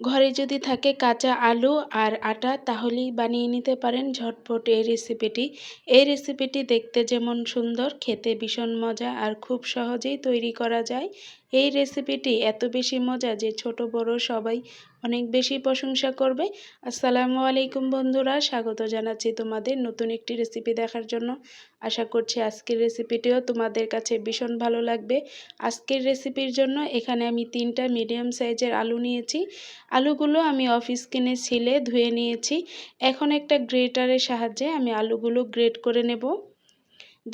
ঘরে যদি থাকে কাঁচা আলু আর আটা তাহলেই বানিয়ে নিতে পারেন ঝটপট এই রেসিপিটি। এই রেসিপিটি দেখতে যেমন সুন্দর, খেতে ভীষণ মজা আর খুব সহজেই তৈরি করা যায়। এই রেসিপিটি এত বেশি মজা যে ছোট বড় সবাই অনেক বেশি প্রশংসা করবে। আসসালামু আলাইকুম বন্ধুরা, স্বাগত জানাচ্ছি তোমাদের নতুন একটি রেসিপি দেখার জন্য। আশা করছি আজকের রেসিপিটিও তোমাদের কাছে ভীষণ ভালো লাগবে। আজকের রেসিপির জন্য এখানে আমি 3টা মিডিয়াম সাইজের আলু নিয়েছি। আলুগুলো আমি অফ স্কিনে ছিলে ধুয়ে নিয়েছি। এখন একটা গ্রেটারের সাহায্যে আমি আলুগুলো গ্রেট করে নেব।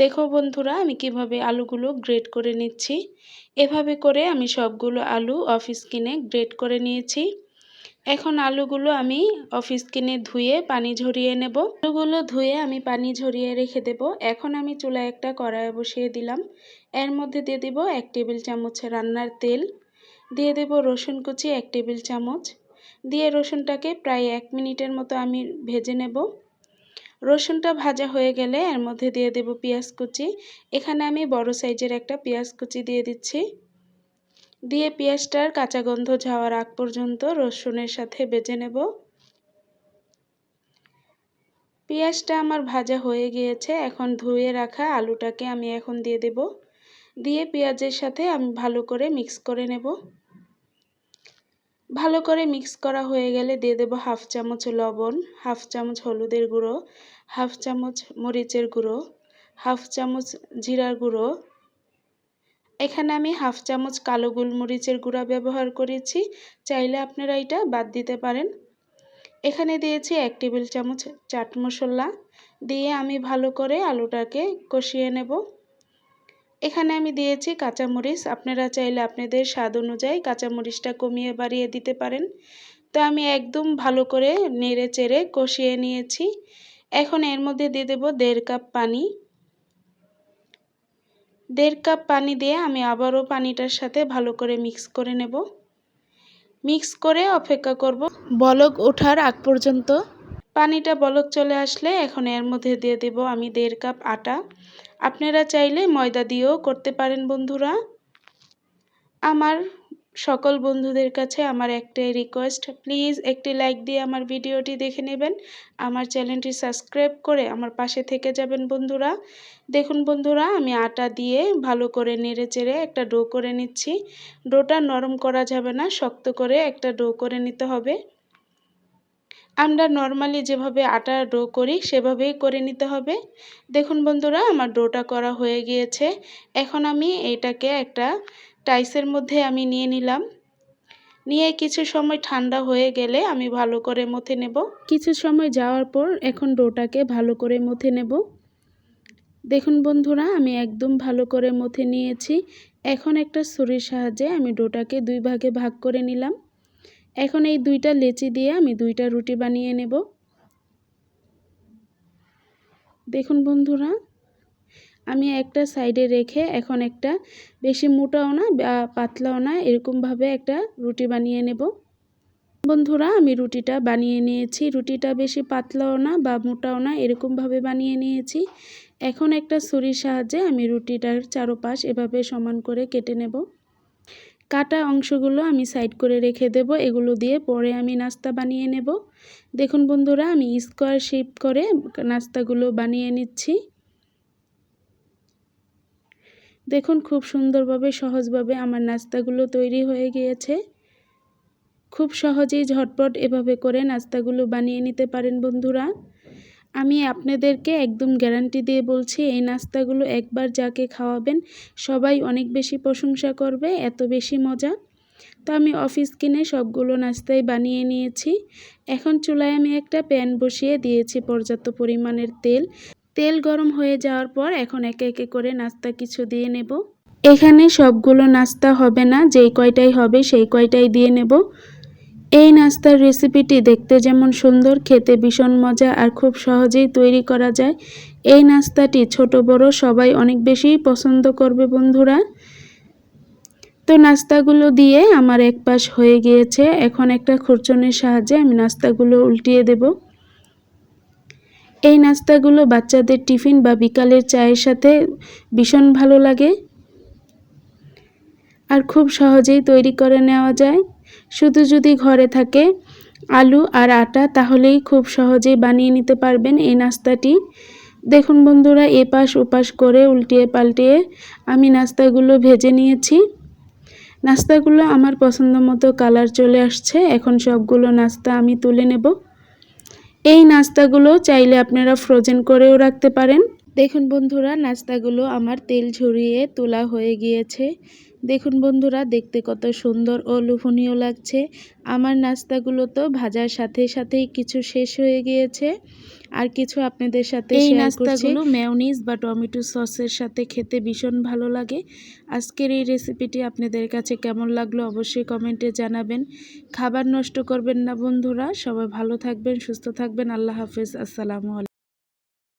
দেখো বন্ধুরা, আমি কিভাবে আলুগুলো গ্রেট করে নিচ্ছি। এভাবে করে আমি সবগুলো আলু অফ স্কিনে গ্রেট করে নিয়েছি। এখন আলুগুলো আমি অফ স্কিনে ধুয়ে পানি ঝরিয়ে নেব। আলুগুলো ধুয়ে আমি পানি ঝরিয়ে রেখে দেব। এখন আমি চুলায় একটা কড়াই বসিয়ে দিলাম। এর মধ্যে দিয়ে দেব 1 টেবিল চামচ রান্নার তেল, দিয়ে দেব রসুন কুচি 1 টেবিল চামচ, দিয়ে রসুনটাকে প্রায় 1 মিনিটের মতো আমি ভেজে নেব। রসুনটা ভাজা হয়ে গেলে এর মধ্যে দিয়ে দেব পেঁয়াজ কুচি। এখানে আমি বড় সাইজের একটা পেঁয়াজ কুচি দিয়ে দিচ্ছি। দিয়ে পেঁয়াজটার কাঁচা গন্ধ যাওয়ার আগ পর্যন্ত রসুনের সাথে ভেজে নেব। পেঁয়াজটা আমার ভাজা হয়ে গিয়েছে। এখন ধুয়ে রাখা আলুটাকে আমি এখন দিয়ে দেব। দিয়ে পেঁয়াজের সাথে আমি ভালো করে মিক্স করে নেব। ভালো করে মিক্স করা হয়ে গেলে দিয়ে দেব 1/2 চামচ লবণ, 1/2 চামচ হলুদের গুঁড়ো, 1/2 চামচ মরিচের গুঁড়ো, 1/2 চামচ জিরার গুঁড়ো। এখানে আমি 1/2 চামচ কালো গোলমরিচের গুঁড়া ব্যবহার করেছি, চাইলে আপনারা এটা বাদ দিতে পারেন। এখানে দিয়েছি 1 টেবিল চামচ চাট মশলা। দিয়ে আমি ভালো করে আলুটাকে কষিয়ে নেব। এখানে আমি দিয়েছি কাঁচামরিচ, আপনারা চাইলে আপনাদের স্বাদ অনুযায়ী কাঁচামরিচটা কমিয়ে বাড়িয়ে দিতে পারেন। তো আমি একদম ভালো করে নেড়ে চেড়ে কষিয়ে নিয়েছি। এখন এর মধ্যে দিয়ে দেব 1.5 কাপ পানি। 1.5 কাপ পানি দিয়ে আমি আবারও পানিটার সাথে ভালো করে মিক্স করে নেব। মিক্স করে অপেক্ষা করব বলক ওঠার আগ পর্যন্ত। পানিটা বলক চলে আসলে এখন এর মধ্যে দিয়ে দেব আমি 1.5 কাপ আটা। আপনারা চাইলে ময়দা দিয়েও করতে পারেন বন্ধুরা। আমার সকল বন্ধুদের কাছে আমার একটাই রিকোয়েস্ট, প্লিজ একটি লাইক দিয়ে আমার ভিডিওটি দেখে নেবেন। আমার চ্যানেলটি সাবস্ক্রাইব করে আমার পাশে থেকে যাবেন বন্ধুরা। দেখুন বন্ধুরা, আমি আটা দিয়ে ভালো করে নেড়ে চেড়ে একটা ডো করে নিচ্ছি। ডোটা নরম করা যাবে না, শক্ত করে একটা ডো করে নিতে হবে। আমরা নর্মালি যেভাবে আটা ডো করি সেভাবেই করে নিতে হবে। দেখুন বন্ধুরা, আমার ডোটা করা হয়ে গিয়েছে। এখন আমি এটাকে একটা টাইসের মধ্যে আমি নিয়ে নিলাম। নিয়ে কিছু সময় ঠান্ডা হয়ে গেলে আমি ভালো করে মথে নেব। কিছু সময় যাওয়ার পর এখন ডোটাকে ভালো করে মথে নেব। দেখুন বন্ধুরা, আমি একদম ভালো করে মথে নিয়েছি। এখন একটা ছুরির সাহায্যে আমি ডোটাকে 2 ভাগে ভাগ করে নিলাম। এখন এই 2টা লেচি দিয়ে আমি 2টা রুটি বানিয়ে নেব। দেখুন বন্ধুরা, আমি একটা সাইডে রেখে এখন একটা বেশি মোটাও না বা পাতলাও না, এরকমভাবে একটা রুটি বানিয়ে নেব। বন্ধুরা, আমি রুটিটা বানিয়ে নিয়েছি। রুটিটা বেশি পাতলাও না বা মোটাও না, এরকমভাবে বানিয়ে নিয়েছি। এখন একটা ছুরির সাহায্যে আমি রুটিটার চারপাশ এভাবে সমান করে কেটে নেব। কাটা অংশগুলো আমি সাইড করে রেখে দেব, এগুলো দিয়ে পরে আমি নাস্তা বানিয়ে নেব। দেখুন বন্ধুরা, আমি স্কোয়ার শেপ করে নাস্তাগুলো বানিয়ে নিচ্ছি। দেখুন খুব সুন্দরভাবে সহজভাবে আমার নাস্তাগুলো তৈরি হয়ে গিয়েছে। খুব সহজেই ঝটপট এভাবে করে নাস্তাগুলো বানিয়ে নিতে পারেন বন্ধুরা। আমি আপনাদেরকে একদম গ্যারান্টি দিয়ে বলছি, এই নাস্তাগুলো একবার যাকে খাওয়াবেন সবাই অনেক বেশি প্রশংসা করবে, এত বেশি মজা। তো আমি অফ স্কিনে সবগুলো নাস্তাই বানিয়ে নিয়েছি। এখন চুলায় আমি একটা প্যান বসিয়ে দিয়েছি পর্যাপ্ত পরিমাণের তেল। তেল গরম হয়ে যাওয়ার পর এখন একে একে করে নাস্তা কিছু দিয়ে নেব। এখানে সবগুলো নাস্তা হবে না, যেই কয়টাই হবে সেই কয়টাই দিয়ে নেব। এই নাস্তার রেসিপিটি দেখতে যেমন সুন্দর, খেতে ভীষণ মজা আর খুব সহজেই তৈরি করা যায়। এই নাস্তাটি ছোট বড় সবাই অনেক বেশি পছন্দ করবে বন্ধুরা। তো নাস্তাগুলো দিয়ে আমার এক পাশ হয়ে গিয়েছে। এখন একটা খুরচনের সাহায্যে আমি নাস্তাগুলো উল্টিয়ে দেব। এই নাস্তাগুলো বাচ্চাদের টিফিন বা বিকালের চায়ের সাথে ভীষণ ভালো লাগে আর খুব সহজেই তৈরি করে নেওয়া যায়। শুধু যদি ঘরে থাকে আলু আর আটা তাহলেই খুব সহজেই বানিয়ে নিতে পারবেন এই নাস্তাটি। দেখুন বন্ধুরা, এপাশ ওপাশ করে উল্টিয়ে পাল্টিয়ে আমি নাস্তাগুলো ভেজে নিয়েছি। নাস্তাগুলো আমার পছন্দ মতো কালার চলে আসছে। এখন সবগুলো নাস্তা আমি তুলে নেব। এই নাস্তাগুলো চাইলে আপনারা ফ্রোজেন করেও রাখতে পারেন। দেখুন বন্ধুরা, নাস্তাগুলো আমার তেল ঝরিয়ে তোলা হয়ে গিয়েছে। দেখুন বন্ধুরা, দেখতে কত সুন্দর ও লোভনীয় লাগছে। আমার নাস্তাগুলো তো ভাজার সাথে সাথেই কিছু শেষ হয়ে গিয়েছে, আর কিছু আপনাদের সাথে শেয়ার করছি। এই নাস্তাগুলো মেয়োনিজ বা টমেটো সসের সাথে খেতে ভীষণ ভালো লাগে। আজকের এই রেসিপিটি আপনাদের কাছে কেমন লাগলো অবশ্যই কমেন্টে জানাবেন। খাবার নষ্ট করবেন না বন্ধুরা। সবাই ভালো থাকবেন, সুস্থ থাকবেন। আল্লাহ হাফেজ। আসসালামু আলাইকুম।